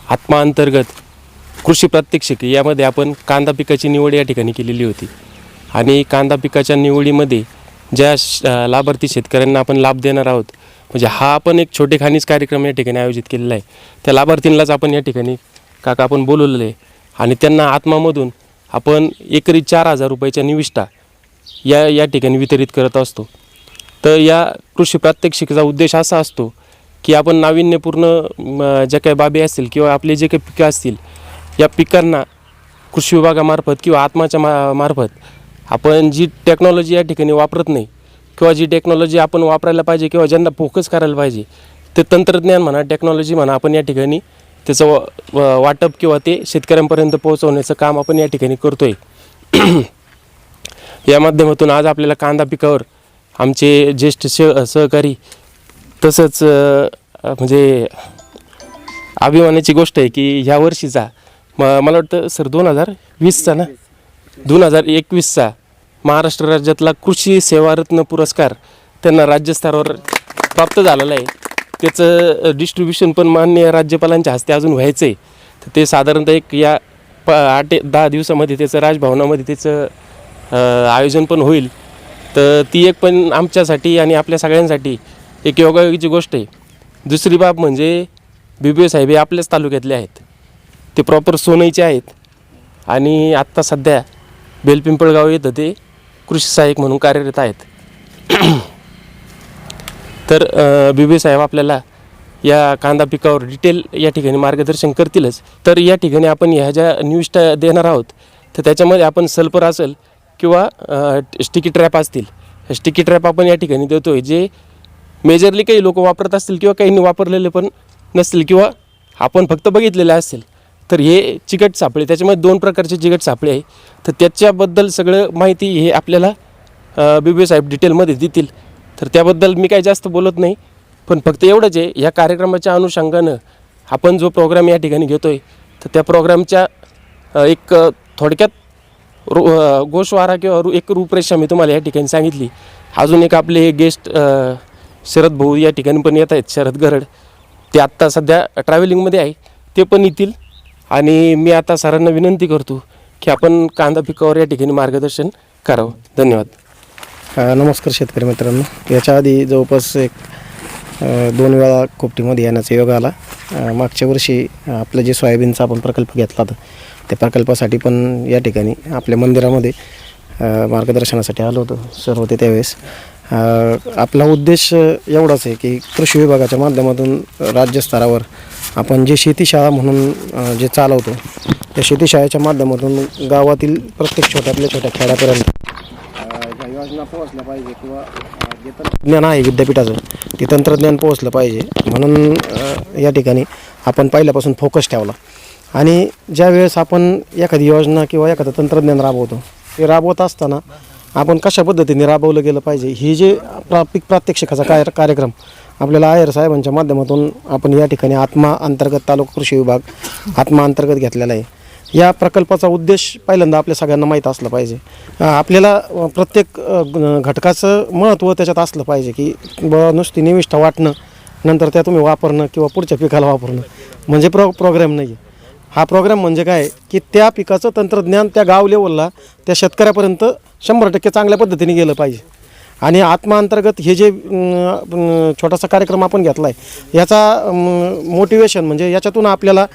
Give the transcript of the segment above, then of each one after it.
आत्मा अंतर्गत कृषी प्रात्यक्षिक यामध्ये आपण कांदा पिकाची निवड या ठिकाणी केलेली होती आणि कांदा पिकाच्या निवडीमध्ये ज्या लाभार्थी शेतकऱ्यांना आपण लाभ देणार आहोत, म्हणजे हा आपण एक छोटेखानीच कार्यक्रम या ठिकाणी आयोजित केलेला आहे. त्या लाभार्थींनाच आपण या ठिकाणी काका आपण बोलवलेलं आहे आणि त्यांना आत्मामधून आपण एकरी 4,000 रुपयाच्या निविष्ठा या ठिकाणी वितरित करत असतो. तर या कृषी प्रात्यक्षिकेचा उद्देश असा असतो की आपण नाविन्यपूर्ण ज्या काही बाबी असतील किंवा आपले जे काही पिकं असतील, या पिकांना कृषी विभागामार्फत किंवा आत्माच्या मार्फत आपण जी टेक्नॉलॉजी या ठिकाणी वापरत नाही किंवा जी टेक्नॉलॉजी आपण वापरायला पाहिजे किंवा ज्यांना फोकस करायला पाहिजे, ते तंत्रज्ञान म्हणा, टेक्नॉलॉजी म्हणा, आपण या ठिकाणी त्याचं वाटप किंवा ते शेतकऱ्यांपर्यंत पोहोचवण्याचं काम आपण या ठिकाणी करतो आहे. या माध्यमातून आज आपल्याला कांदा पिकावर आमचे ज्येष्ठ सहकारी तसंच म्हणजे अभिमानाची गोष्ट आहे की ह्या वर्षीचा मला वाटतं सर 2020चा ना 2021चा महाराष्ट्र राज्यातला कृषी सेवारत्न पुरस्कार त्यांना राज्यस्तरावर प्राप्त झालेला आहे. त्याचं डिस्ट्रीब्युशन पण माननीय राज्यपालांच्या हस्ते अजून व्हायचं आहे. तर ते साधारणतः एक या 8-10 दिवसामध्ये त्याचं राजभवनामध्ये त्याचं आयोजन पण होईल. तर ती एक पण आमच्यासाठी आणि आपल्या सगळ्यांसाठी एक योगायोगाची गोष्ट आहे. दुसरी बाब म्हणजे BBA साहेब हे आपल्याच तालुक्यातले आहेत, ते प्रॉपर सोनईचे आहेत आणि आत्ता सध्या बेलपिंपळगाव येतं ते कृषी सहाय्यक म्हणून कार्यरत आहेत. तर BBA साहेब आपल्याला या कांदा पिकावर डिटेल या ठिकाणी मार्गदर्शन करतीलच. तर या ठिकाणी आपण ह्या ज्या निविष्ठा देणार आहोत, तर त्याच्यामध्ये आपण सल्फर असेल किंवा स्टिकी ट्रॅप असतील, स्टिकी ट्रॅप आपण या ठिकाणी देतो आहे, जे मेजरली काही लोक वापरत असतील किंवा काहींनी वापरलेले पण नसतील किंवा आपण फक्त बघितलेले असतील. तर हे चिकट सापळे, त्याच्यामध्ये 2 प्रकारचे चिकट सापळे आहे. तर त्याच्याबद्दल सगळं माहिती हे आपल्याला BBA साहेब डिटेलमध्ये देतील. तर त्याबद्दल मी काही जास्त बोलत नाही, पण फक्त एवढंच आहे, या कार्यक्रमाच्या अनुषंगानं आपण जो प्रोग्राम या ठिकाणी घेतो आहे, तर त्या प्रोग्रामच्या एक थोडक्यात गोषवारा किंवा एक रूपरेषा मी तुम्हाला या ठिकाणी सांगितली. अजून एक आपले गेस्ट शरद भाऊ या ठिकाणी पण येत आहेत, शरद गरड, ते आत्ता सध्या ट्रॅव्हलिंगमध्ये आहे, ते पण येतील. आणि मी आता सरांना विनंती करतो की आपण कांदा पिकावर या ठिकाणी मार्गदर्शन करावं. धन्यवाद. नमस्कार शेतकरी मित्रांनो. याच्या आधी जवळपास 2 वेळा कोपटीमध्ये येण्याचा योग आला. मागच्या वर्षी आपलं जे सोयाबीनचा आपण प्रकल्प घेतला होता, त्या प्रकल्पासाठी पण या ठिकाणी आपल्या मंदिरामध्ये मार्गदर्शनासाठी आलो होतो, सर होते त्यावेळेस. आपला उद्देश एवढाच आहे की कृषी विभागाच्या माध्यमातून राज्यस्तरावर आपण जे शेतीशाळा म्हणून जे चालवतो, त्या शेतीशाळेच्या माध्यमातून गावातील प्रत्येक छोट्यातल्या छोट्या खेड्यापर्यंत ह्या योजना पोहोचल्या पाहिजे किंवा जे तंत्रज्ञान आहे विद्यापीठाचं ते तंत्रज्ञान पोहोचलं पाहिजे, म्हणून या ठिकाणी आपण पहिल्यापासून फोकस ठेवला. आणि ज्यावेळेस आपण एखादी योजना किंवा एखादं तंत्रज्ञान राबवतो, ते राबवत असताना आपण कशा पद्धतीने राबवलं गेलं पाहिजे, ही जे पीक प्रात्यक्षिकाचा कार्यक्रम आपल्याला आयर साहेबांच्या माध्यमातून आपण या ठिकाणी आत्मा अंतर्गत तालुका कृषी विभाग आत्मा अंतर्गत घेतलेला आहे. या प्रकल्पाचा उद्देश पहिल्यांदा आपल्या सगळ्यांना माहीत असलं पाहिजे. आपल्याला प्रत्येक घटकाचं महत्त्व त्याच्यात असलं पाहिजे की नुसती निविष्ठा वाटणं, नंतर त्या तुम्ही वापरणं किंवा पुढच्या पिकाला वापरणं म्हणजे प्रोग्राम नाही आहे. हा प्रोग्राम म्हणजे काय की त्या पिकाचं तंत्रज्ञान त्या गाव लेवलला त्या शेतकऱ्यापर्यंत 100% चांगल्या पद्धतीने गेलं पाहिजे. आणि आत्मा अंतर्गत हे जे छोटासा कार्यक्रम आपण घेतला आहे, याचा मोटिवेशन म्हणजे याच्यातून आपल्याला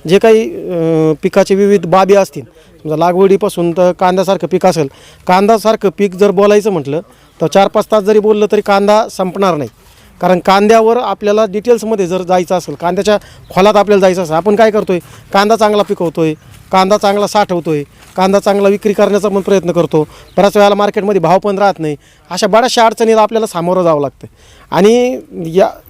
जे काही पिकाचे विविध बाबी असतील, समजा लागवडीपासून तर कांद्यासारखं पीक असेल, कांदासारखं पीक जर बोलायचं म्हटलं तर 4-5 तास जरी बोललं तरी कांदा संपणार नाही. कारण कांद्यावर आपल्याला डिटेल्समध्ये जर जायचं असेल, कांद्याच्या खोलात आपल्याला जायचं असेल, आपण काय करतो आहे, कांदा चांगला पिकवतो आहे, कांदा चांगला साठवतो आहे, कांदा चांगला विक्री करण्याचा पण प्रयत्न करतो, बऱ्याच वेळेला मार्केटमध्ये भाव पण राहत नाही. अशा बऱ्याचशा अडचणीला आपल्याला सामोरं जावं लागतं. आणि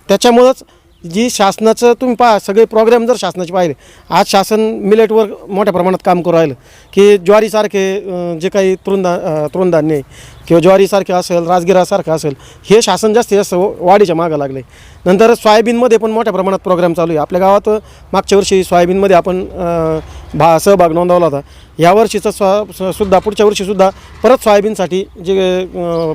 त्याच्यामुळंच जी शासनाचं तुम्ही पहा, सगळे प्रोग्राम जर शासनाचे पाहिले, आज शासन मिलेटवर मोठ्या प्रमाणात काम करू राहिलं की ज्वारीसारखे जे काही तृणधान्य किंवा ज्वारीसारखे असेल, राजगिरासारखं असेल, हे शासन जास्तीत जास्त वाढीच्या मागं लागले. नंतर सोयाबीनमध्ये पण मोठ्या प्रमाणात प्रोग्राम चालू आहे. आपल्या गावात मागच्या वर्षी सोयाबीनमध्ये आपण सहभाग नोंदवला होता. या वर्षीचा सुद्धा पुढच्या वर्षीसुद्धा परत सोयाबीनसाठी जे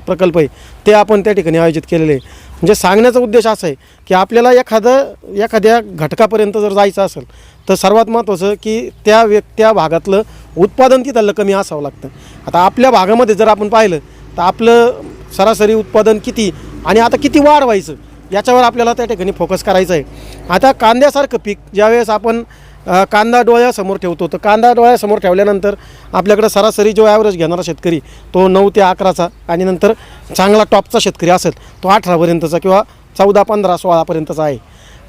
प्रकल्प आहे ते आपण त्या ठिकाणी आयोजित केलेले आहे. म्हणजे सांगण्याचा उद्देश असा आहे की आपल्याला एखाद्या घटकापर्यंत जर जायचं असेल तर सर्वात महत्त्वाचं की त्या भागातलं उत्पादन तिथलं कमी असावं लागतं. आता आपल्या भागामध्ये जर आपण पाहिलं तर आपलं सरासरी उत्पादन किती आणि आता किती वाढवायचं याच्यावर आपल्याला त्या ठिकाणी फोकस करायचा आहे. आता कांद्यासारखं पीक ज्यावेळेस आपण कांदा डोळ्यासमोर ठेवतो तर कांदा डोळ्यासमोर ठेवल्यानंतर आपल्याकडं सरासरी जो ॲव्हरेज घेणारा शेतकरी तो 9 ते 11चा आणि नंतर चांगला टॉपचा शेतकरी असेल तो 18पर्यंतचा किंवा 14, 15, 16पर्यंतचा आहे.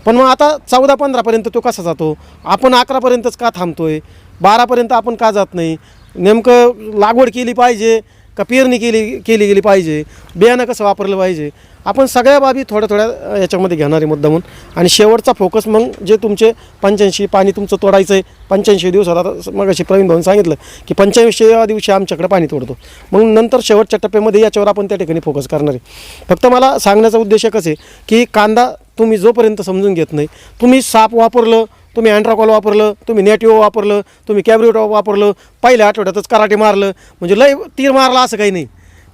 पण मग आता 14, 15पर्यंत तो कसा जातो, आपण 11पर्यंतच का थांबतो आहे, 12पर्यंत आपण का जात नाही, नेमकं लागवड केली पाहिजे का पेरणी केली गेली पाहिजे, बियाणं कसं वापरलं पाहिजे, आपण सगळ्या बाबी थोड्या याच्यामध्ये घेणारे मुद्दामून. आणि शेवटचा फोकस मग जे तुमचे 85 पाणी तुमचं तोडायचं आहे 85 दिवसात. आता मग अशी प्रवीण भाऊन सांगितलं की 85व्या दिवशी आमच्याकडे पाणी तोडतो, मग नंतर शेवटच्या टप्प्यामध्ये याच्यावर आपण त्या ठिकाणी फोकस करणार आहे. फक्त मला सांगण्याचा उद्देश एकच आहे की कांदा तुम्ही जोपर्यंत समजून घेत नाही, तुम्ही साप वापरलं, तुम्ही अँट्राकॉल वापरलं, तुम्ही नेटिव्ह वापरलं, तुम्ही कॅब्रिटॉप वापरलं, पहिल्या आठवड्यातच कराटे मारलं म्हणजे लय तीर मारला असं काही नाही.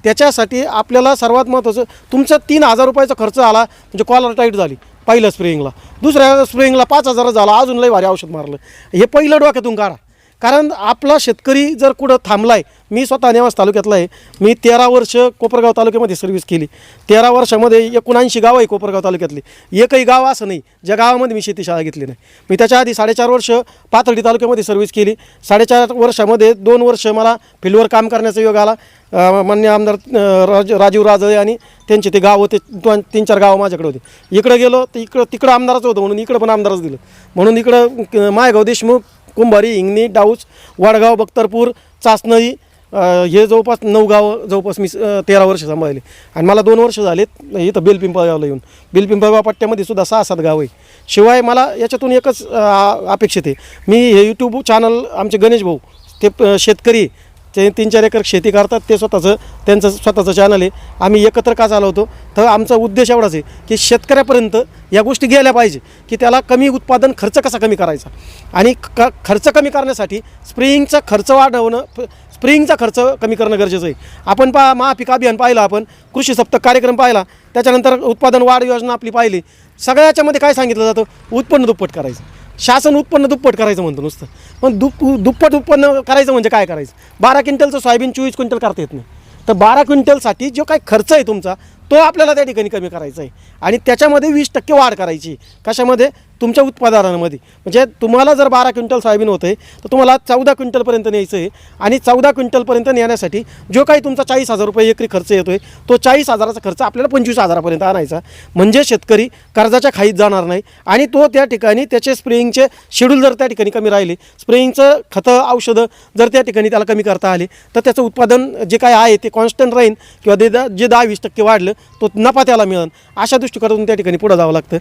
त्याच्यासाठी आपल्याला सर्वात महत्त्वाचं तुमचा 3,000 रुपयाचा खर्च आला म्हणजे कॉलर टाईट झाली पहिल्या स्प्रेइंगला, दुसऱ्या स्प्रेइंगला 5,000 झाला, अजून लय भारी औषध मारलं. हे पहिलं डोक्यातून काढा. कारण आपला शेतकरी जर कुठं थांबला आहे, मी स्वतः नेवास तालुक्यातला आहे, मी 13 वर्ष कोपरगाव तालुक्यामध्ये सर्व्हिस केली. 13 वर्षामध्ये 79 गावं आहे कोपरगाव तालुक्यातली, एकही गाव असं नाही ज्या गावामध्ये मी शेतीशाळा घेतली नाही. मी त्याच्या आधी 4.5 वर्ष पाथर्डी तालुक्यामध्ये सर्व्हिस केली. 4.5 वर्षामध्ये 2 वर्ष मला फील्डवर काम करण्याचा योग आला. मान्य आमदार राजीव राजळे आणि त्यांचे ते गाव होते, 3-4 गावं माझ्याकडे होते. इकडं गेलो तर तिकडं आमदारच होतं म्हणून इकडं पण आमदारच दिलं. म्हणून इकडं मायगाव, देशमुख, कुंभारी, हिंगणी, डाऊस, वडगाव, बख्तरपूर, चासनळी हे जवळपास 9 गावं जवळपास मी 13 वर्ष सांभाळले. आणि मला 2 वर्ष झालेत इथं बेलपिंपळगावला येऊन. बेलपिंपळगाव पट्ट्यामध्ये सुद्धा 6-7 गावं आहे. शिवाय मला याच्यातून एकच अपेक्षित आहे, मी हे यूट्यूब चॅनल आमचे गणेश भाऊ ते शेतकरी ते 3-4 एकर शेती करतात, ते त्यांचं स्वतःचं चॅनल आहे. आम्ही एकत्र का चालवतो तर आमचा उद्देश एवढाच आहे की शेतकऱ्यापर्यंत या गोष्टी गेल्या पाहिजे की त्याला कमी उत्पादन खर्च कसा कमी करायचा. आणि खर्च कमी करण्यासाठी स्प्रेइंगचा खर्च वाढवणं, स्प्रेइंगचा खर्च कमी करणं गरजेचं आहे. आपण महापीक अभियान पाहिलं, आपण कृषी सप्ताह कार्यक्रम पाहिला, त्याच्यानंतर उत्पादन वाढ योजना आपली पाहिली. सगळ्या याच्यामध्ये काय सांगितलं जातं, उत्पन्न दुप्पट करायचं. शासन उत्पन्न दुप्पट करायचं म्हणतं नुसतं, पण दुप्पट उत्पन्न करायचं म्हणजे काय करायचं. 12 क्विंटलचं सोयाबीन 24 क्विंटल करता येत नाही, तर 12 क्विंटलसाठी जो काही खर्च आहे तुमचा तो आपल्याला त्या ठिकाणी कमी करायचा आहे. आणि त्याच्यामध्ये 20% वाढ करायची. कशामध्ये, तुमच्या उत्पादनामध्ये. म्हणजे तुम्हाला जर 12 क्विंटल सोयाबीन होतं आहे तर तुम्हाला 14 क्विंटलपर्यंत न्यायचं आहे. आणि 14 क्विंटलपर्यंत नेण्यासाठी जो काही तुमचा 40,000 रुपये एकरी खर्च येतो आहे तो 40,000चा खर्च आपल्याला 25,000पर्यंत आणायचा. म्हणजे शेतकरी कर्जाच्या खाईत जाणार नाही. आणि तो त्या ठिकाणी त्याचे स्प्रेइंगचे शेड्यूल जर त्या ठिकाणी कमी राहिले, स्प्रेइंगचं खतं औषधं जर त्या ठिकाणी त्याला कमी करता आले तर त्याचं उत्पादन जे काय आहे ते कॉन्स्टंट राहील किंवा जे 10-20% वाढलं तो नफा त्याला मिळेल. अशा दृष्टिकोनातून त्या ठिकाणी पुढं जावं लागतं.